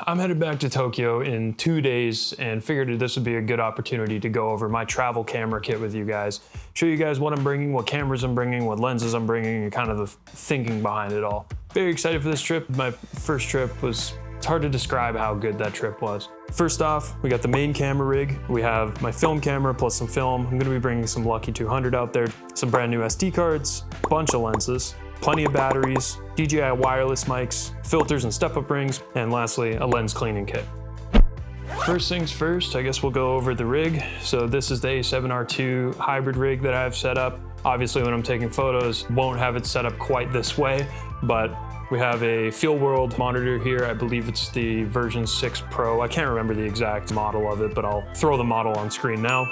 I'm headed back to Tokyo in 2 days and figured this would be a good opportunity to go over my travel camera kit with you guys. Show you guys what I'm bringing, what cameras I'm bringing, what lenses I'm bringing, and kind of the thinking behind it all. Very excited for this trip. My first trip it's hard to describe how good that trip was. First off, we got the main camera rig. We have my film camera plus some film. I'm gonna be bringing some Lucky 200 out there, some brand new SD cards, a bunch of lenses, plenty of batteries, DJI wireless mics, filters and step-up rings, and lastly, a lens cleaning kit. First things first, I guess we'll go over the rig. So this is the A7R II hybrid rig that I've set up. Obviously, when I'm taking photos, won't have it set up quite this way, but we have a Field World monitor here. I believe it's the version 6 Pro. I can't remember the exact model of it, but I'll throw the model on screen now.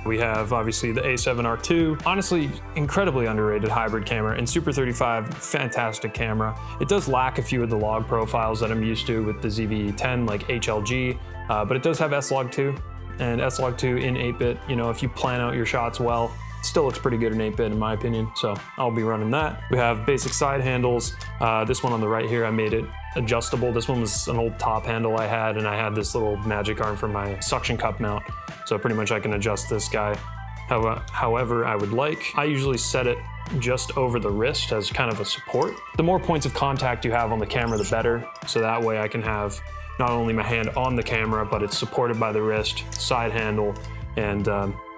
We have obviously the A7R II, honestly incredibly underrated hybrid camera, and Super 35, fantastic camera. It does lack a few of the log profiles that I'm used to with the ZVE-10, like HLG, but it does have S-Log2, and S-Log2 in 8-bit, you know, if you plan out your shots well, still looks pretty good in 8-bit in my opinion, so I'll be running that. We have basic side handles. This one on the right here, I made it adjustable. This one was an old top handle I had, and I had this little magic arm for my suction cup mount. So pretty much I can adjust this guy however I would like. I usually set it just over the wrist as kind of a support. The more points of contact you have on the camera, the better. So that way I can have not only my hand on the camera, but it's supported by the wrist, side handle, and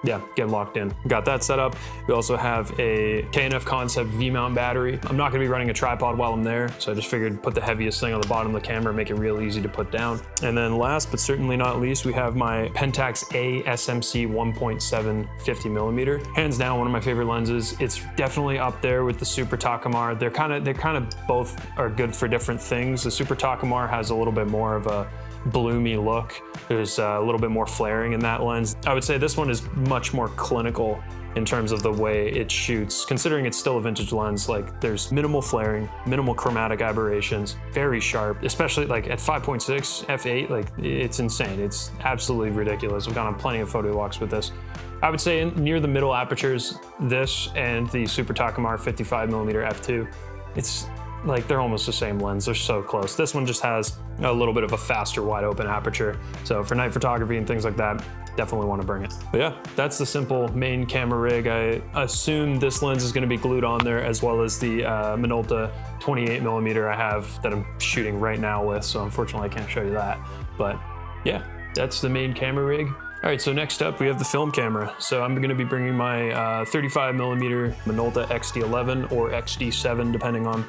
yeah, get locked in. Got that set up. We also have a K&F Concept V-mount battery. I'm not gonna be running a tripod while I'm there, so I just figured put the heaviest thing on the bottom of the camera, make it real easy to put down. And then last, but certainly not least, we have my Pentax-A SMC 1.7 50mm. Hands down, one of my favorite lenses. It's definitely up there with the Super Takumar. They're kind of both are good for different things. The Super Takumar has a little bit more of a bloomy look. There's a little bit more flaring in that lens. I would say this one is much more clinical in terms of the way it shoots. Considering it's still a vintage lens, like there's minimal flaring, minimal chromatic aberrations, very sharp, especially like at 5.6 f8, like it's insane. It's absolutely ridiculous. I've gone on plenty of photo walks with this. I would say near the middle apertures, this and the Super Takumar 55mm f2, it's like they're almost the same lens. They're so close. This one just has a little bit of a faster wide open aperture. So for night photography and things like that, definitely want to bring it. But yeah, that's the simple main camera rig. I assume this lens is going to be glued on there, as well as the Minolta 28mm I have that I'm shooting right now with. So unfortunately I can't show you that. But yeah, that's the main camera rig. All right, so next up we have the film camera. So I'm gonna be bringing my 35mm Minolta XD11 or XD7, depending on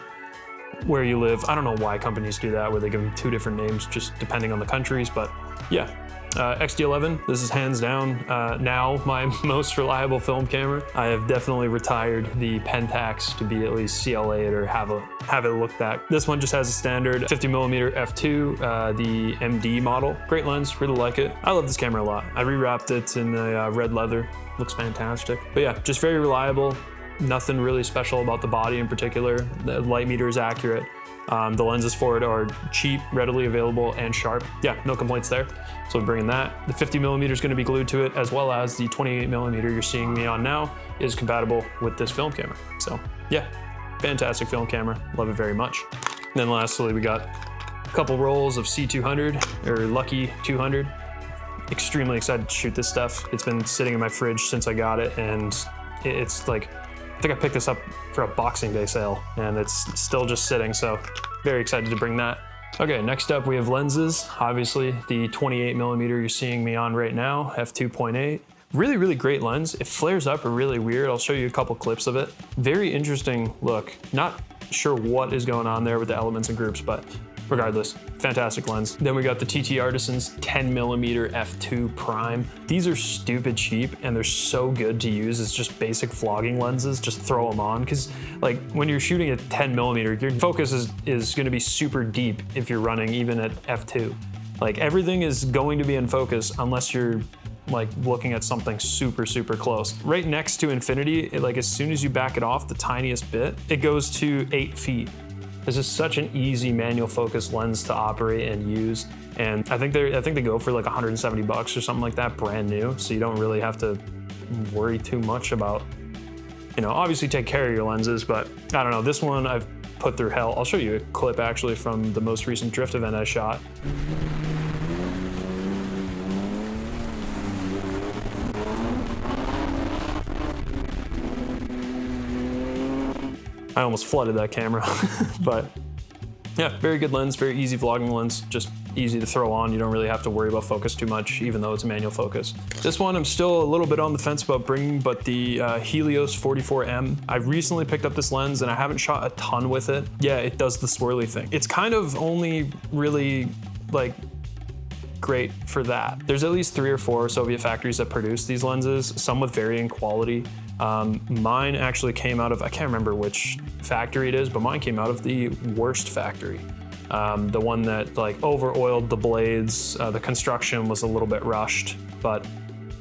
where you live. I don't know why companies do that, where they give them two different names just depending on the countries, but yeah. XD11, this is hands down now my most reliable film camera. I have definitely retired the Pentax to be at least CLA'd or have it looked at. This one just has a standard 50mm f2, the MD model. Great lens, really like it. I love this camera a lot. I rewrapped it in a red leather, looks fantastic. But yeah, just very reliable. Nothing really special about the body in particular. The light meter is accurate. The lenses for it are cheap, readily available, and sharp. Yeah, no complaints there. So I'm bringing that. The 50mm is going to be glued to it, as well as the 28mm you're seeing me on now is compatible with this film camera. So yeah, fantastic film camera. Love it very much. And then lastly, we got a couple rolls of C200 or Lucky 200. Extremely excited to shoot this stuff. It's been sitting in my fridge since I got it, and it's like, I think I picked this up for a Boxing Day sale, and it's still just sitting, so very excited to bring that. Okay, next up we have lenses. Obviously, the 28mm you're seeing me on right now, f2.8. Really, really great lens. It flares up really weird. I'll show you a couple clips of it. Very interesting look. Not sure what is going on there with the elements and groups, but regardless, fantastic lens. Then we got the TTArtisans 10mm f2 prime. These are stupid cheap and they're so good to use. It's just basic vlogging lenses. Just throw them on, because like when you're shooting at 10mm, your focus is going to be super deep if you're running even at f2. Like everything is going to be in focus unless you're like looking at something super, super close. Right next to infinity, like as soon as you back it off the tiniest bit, it goes to 8 feet. This is such an easy manual focus lens to operate and use. And I think they go for like 170 bucks or something like that, brand new. So you don't really have to worry too much about, you know, obviously take care of your lenses, but I don't know, this one I've put through hell. I'll show you a clip actually from the most recent drift event I shot. I almost flooded that camera, but yeah, very good lens, very easy vlogging lens, just easy to throw on. You don't really have to worry about focus too much, even though it's a manual focus. This one I'm still a little bit on the fence about bringing, but the Helios 44M. I recently picked up this lens and I haven't shot a ton with it. Yeah, it does the swirly thing. It's kind of only really like great for that. There's at least 3 or 4 Soviet factories that produce these lenses, some with varying quality. Mine actually came out of, I can't remember which factory it is, but mine came out of the worst factory. The one that like over-oiled the blades, the construction was a little bit rushed, but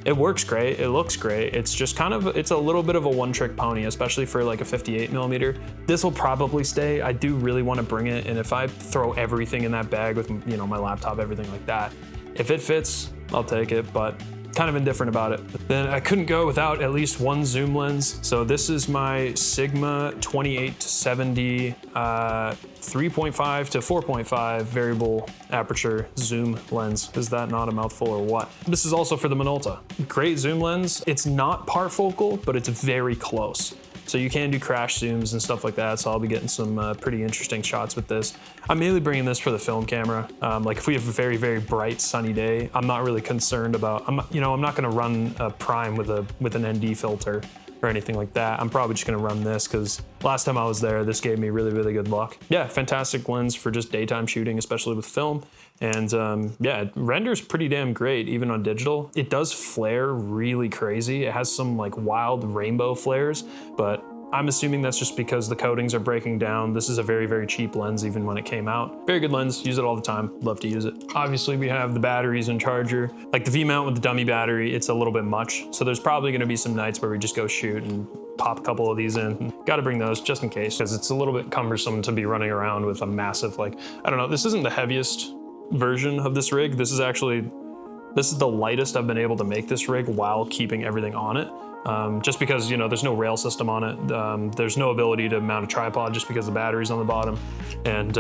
it works great, it looks great. It's just kind of, it's a little bit of a one-trick pony, especially for like a 58mm. This will probably stay. I do really want to bring it, and if I throw everything in that bag with, you know, my laptop, everything like that, if it fits, I'll take it, but kind of indifferent about it. Then I couldn't go without at least one zoom lens. So this is my Sigma 28-70 3.5 to 4.5 variable aperture zoom lens. Is that not a mouthful or what? This is also for the Minolta. Great zoom lens. It's not parfocal, but it's very close. So you can do crash zooms and stuff like that, so I'll be getting some pretty interesting shots with this. I'm mainly bringing this for the film camera. Like if we have a very, very bright sunny day, I'm not really concerned about, I'm not gonna run a prime with an ND filter or anything like that. I'm probably just gonna run this because last time I was there, this gave me really, really good luck. Yeah, fantastic lens for just daytime shooting, especially with film. And yeah, it renders pretty damn great, even on digital. It does flare really crazy. It has some like wild rainbow flares, but I'm assuming that's just because the coatings are breaking down. This is a very, very cheap lens even when it came out. Very good lens, use it all the time, love to use it. Obviously we have the batteries and charger. Like the V-mount with the dummy battery, it's a little bit much. So there's probably gonna be some nights where we just go shoot and pop a couple of these in. Gotta bring those just in case, because it's a little bit cumbersome to be running around with a massive, like, I don't know, this isn't the heaviest version of this rig. This is the lightest I've been able to make this rig while keeping everything on it. Just because, you know, there's no rail system on it. There's no ability to mount a tripod just because the battery's on the bottom. And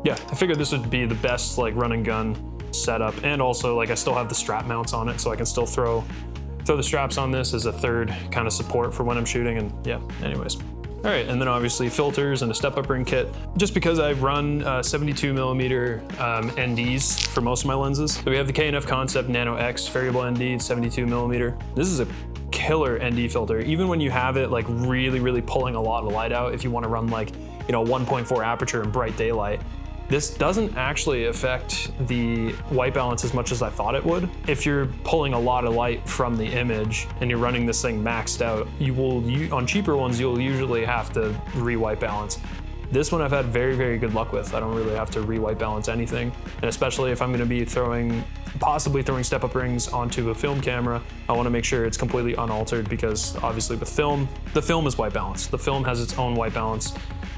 yeah, I figured this would be the best like run and gun setup. And also like I still have the strap mounts on it, so I can still throw the straps on this as a third kind of support for when I'm shooting. And yeah, anyways. All right, and then obviously filters and a step-up ring kit. Just because I run 72mm NDs for most of my lenses. So we have the K&F Concept Nano X variable ND, 72mm. This is a killer ND filter. Even when you have it like really, really pulling a lot of light out, if you want to run like, you know, 1.4 aperture in bright daylight, this doesn't actually affect the white balance as much as I thought it would. If you're pulling a lot of light from the image and you're running this thing maxed out, on cheaper ones, you'll usually have to re-white balance. This one I've had very, very good luck with. I don't really have to re-white balance anything. And especially if I'm gonna be possibly throwing step-up rings onto a film camera, I wanna make sure it's completely unaltered, because obviously with film, the film is white balance. The film has its own white balance.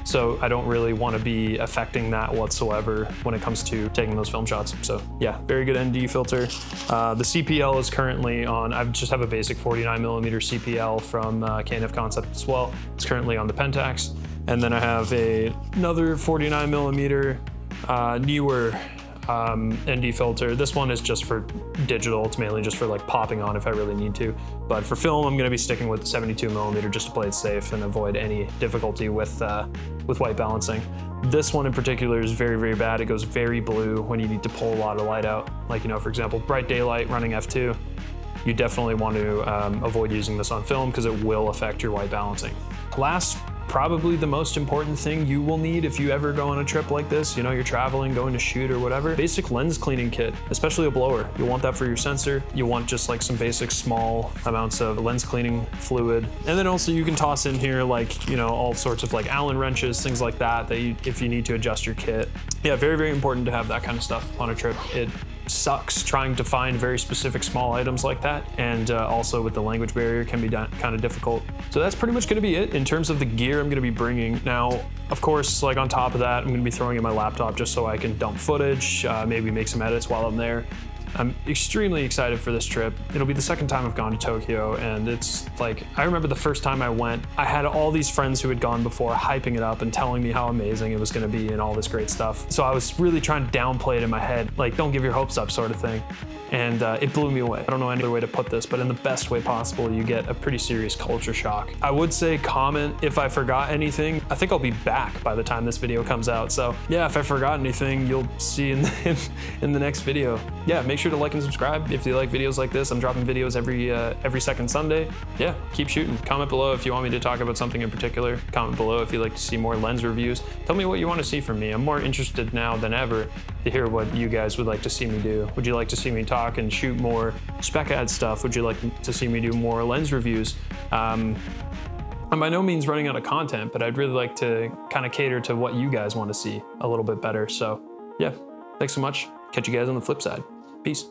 So I don't really want to be affecting that whatsoever when it comes to taking those film shots. So yeah, very good ND filter. The CPL is currently on, I just have a basic 49mm CPL from K&F Concept as well. It's currently on the Pentax. And then I have another 49mm newer ND filter. This one is just for digital. It's mainly just for like popping on if I really need to. But for film, I'm gonna be sticking with the 72mm just to play it safe and avoid any difficulty with white balancing. This one in particular is very, very bad. It goes very blue when you need to pull a lot of light out. Like, you know, for example, bright daylight running f2, you definitely want to avoid using this on film because it will affect your white balancing. Last, probably the most important thing you will need if you ever go on a trip like this, you know, you're traveling, going to shoot or whatever, basic lens cleaning kit, especially a blower. You'll want that for your sensor. You want just like some basic small amounts of lens cleaning fluid. And then also you can toss in here like, you know, all sorts of like Allen wrenches, things like that, if you need to adjust your kit. Yeah, very, very important to have that kind of stuff on a trip. It sucks trying to find very specific small items like that, and also with the language barrier can be kind of difficult. So that's pretty much going to be it in terms of the gear I'm going to be bringing. Now, of course, like on top of that, I'm going to be throwing in my laptop just so I can dump footage, maybe make some edits while I'm there. I'm extremely excited for this trip. It'll be the second time I've gone to Tokyo, and it's like, I remember the first time I went, I had all these friends who had gone before hyping it up and telling me how amazing it was gonna be and all this great stuff. So I was really trying to downplay it in my head, like, don't give your hopes up sort of thing. And it blew me away. I don't know any other way to put this, but in the best way possible, you get a pretty serious culture shock. I would say comment if I forgot anything. I think I'll be back by the time this video comes out. So yeah, if I forgot anything, you'll see in the next video. Yeah, make sure to like and subscribe if you like videos like this. I'm dropping videos every second Sunday. Yeah, keep shooting. Comment below if you want me to talk about something in particular. Comment below if you'd like to see more lens reviews. Tell me what you want to see from me. I'm more interested now than ever to hear what you guys would like to see me do. Would you like to see me talk and shoot more spec ad stuff? Would you like to see me do more lens reviews? I'm by no means running out of content, but I'd really like to kind of cater to what you guys want to see a little bit better. So yeah, thanks so much. Catch you guys on the flip side. Peace.